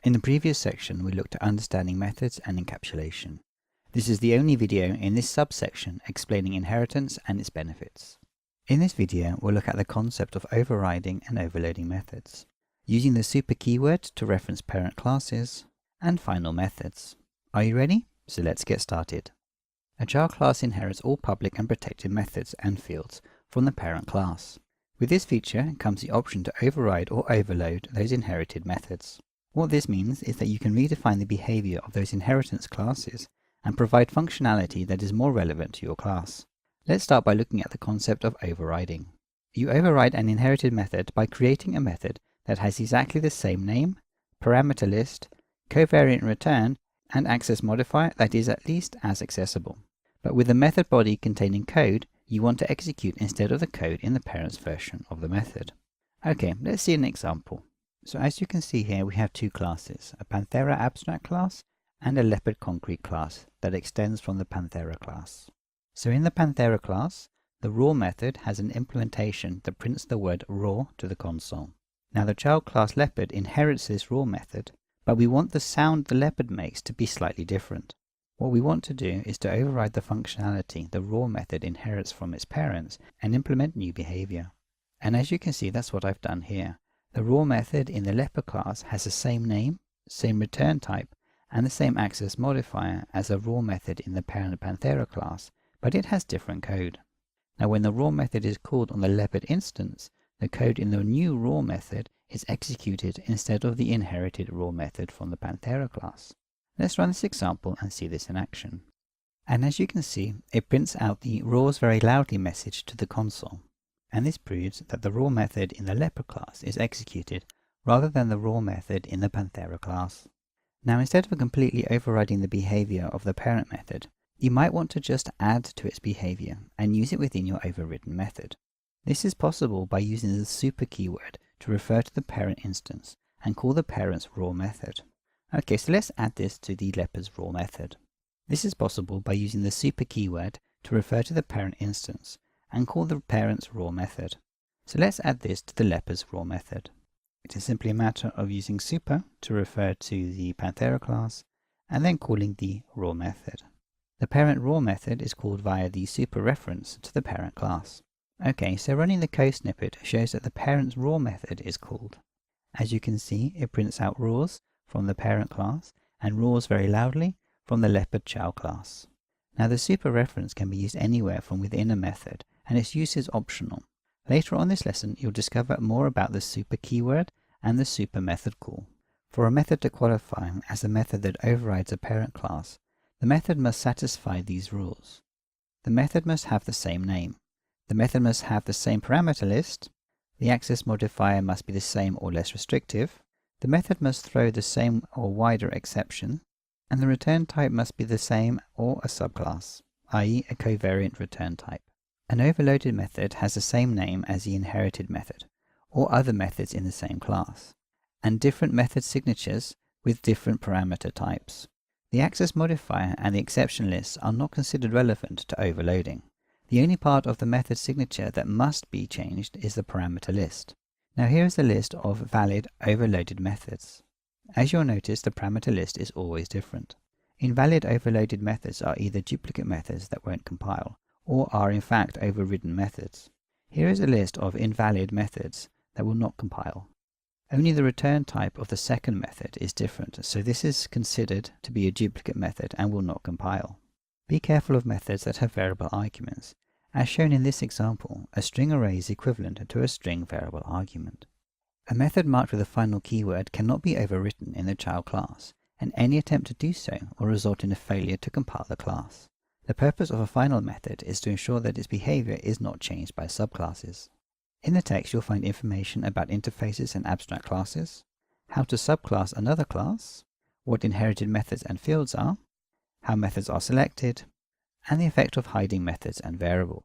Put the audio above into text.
In the previous section, we looked at understanding methods and encapsulation. This is the only video in this subsection explaining inheritance and its benefits. In this video, we'll look at the concept of overriding and overloading methods, using the super keyword to reference parent classes, and final methods. Are you ready? So let's get started. A child class inherits all public and protected methods and fields from the parent class. With this feature comes the option to override or overload those inherited methods. What this means is that you can redefine the behavior of those inheritance classes and provide functionality that is more relevant to your class. Let's start by looking at the concept of overriding. You override an inherited method by creating a method that has exactly the same name, parameter list, covariant return, and access modifier that is at least as accessible. But with the method body containing code, you want to execute instead of the code in the parent's version of the method. Okay, let's see an example. So as you can see here, we have two classes, a Panthera abstract class and a Leopard concrete class that extends from the Panthera class. So in the Panthera class, the raw method has an implementation that prints the word raw to the console. Now the child class Leopard inherits this raw method, but we want the sound the leopard makes to be slightly different. What we want to do is to override the functionality the raw method inherits from its parents and implement new behavior. And as you can see, that's what I've done here. The raw method in the Leopard class has the same name, same return type, and the same access modifier as a raw method in the parent Panthera class, but it has different code. Now when the raw method is called on the Leopard instance, the code in the new raw method is executed instead of the inherited raw method from the Panthera class. Let's run this example and see this in action. And as you can see, it prints out the raws very loudly message to the console. And this proves that the raw method in the Leopard class is executed rather than the raw method in the Panthera class. Now instead of completely overriding the behavior of the parent method, you might want to just add to its behavior and use it within your overridden method. This is possible by using the super keyword to refer to the parent instance and call the parent's raw method. Okay, so let's add this to the Leopard's raw method. This is possible by using the super keyword to refer to the parent instance and call the parent's raw method. So let's add this to the Leopard's raw method. It is simply a matter of using super to refer to the Panthera class and then calling the raw method. The parent raw method is called via the super reference to the parent class. Okay, so running the code snippet shows that the parent's raw method is called. As you can see, it prints out raws from the parent class and raws very loudly from the Leopard child class. Now the super reference can be used anywhere from within a method, and its use is optional. Later on this lesson, you'll discover more about the super keyword and the super method call. For a method to qualify as a method that overrides a parent class, the method must satisfy these rules. The method must have the same name. The method must have the same parameter list. The access modifier must be the same or less restrictive. The method must throw the same or wider exception. And the return type must be the same or a subclass, i.e. a covariant return type. An overloaded method has the same name as the inherited method, or other methods in the same class, and different method signatures with different parameter types. The access modifier and the exception lists are not considered relevant to overloading. The only part of the method signature that must be changed is the parameter list. Now here is a list of valid overloaded methods. As you'll notice, the parameter list is always different. Invalid overloaded methods are either duplicate methods that won't compile, or are in fact overridden methods. Here is a list of invalid methods that will not compile. Only the return type of the second method is different, so this is considered to be a duplicate method and will not compile. Be careful of methods that have variable arguments. As shown in this example, a string array is equivalent to a string variable argument. A method marked with a final keyword cannot be overwritten in the child class, and any attempt to do so will result in a failure to compile the class. The purpose of a final method is to ensure that its behavior is not changed by subclasses. In the text you'll find information about interfaces and abstract classes, how to subclass another class, what inherited methods and fields are, how methods are selected, and the effect of hiding methods and variables.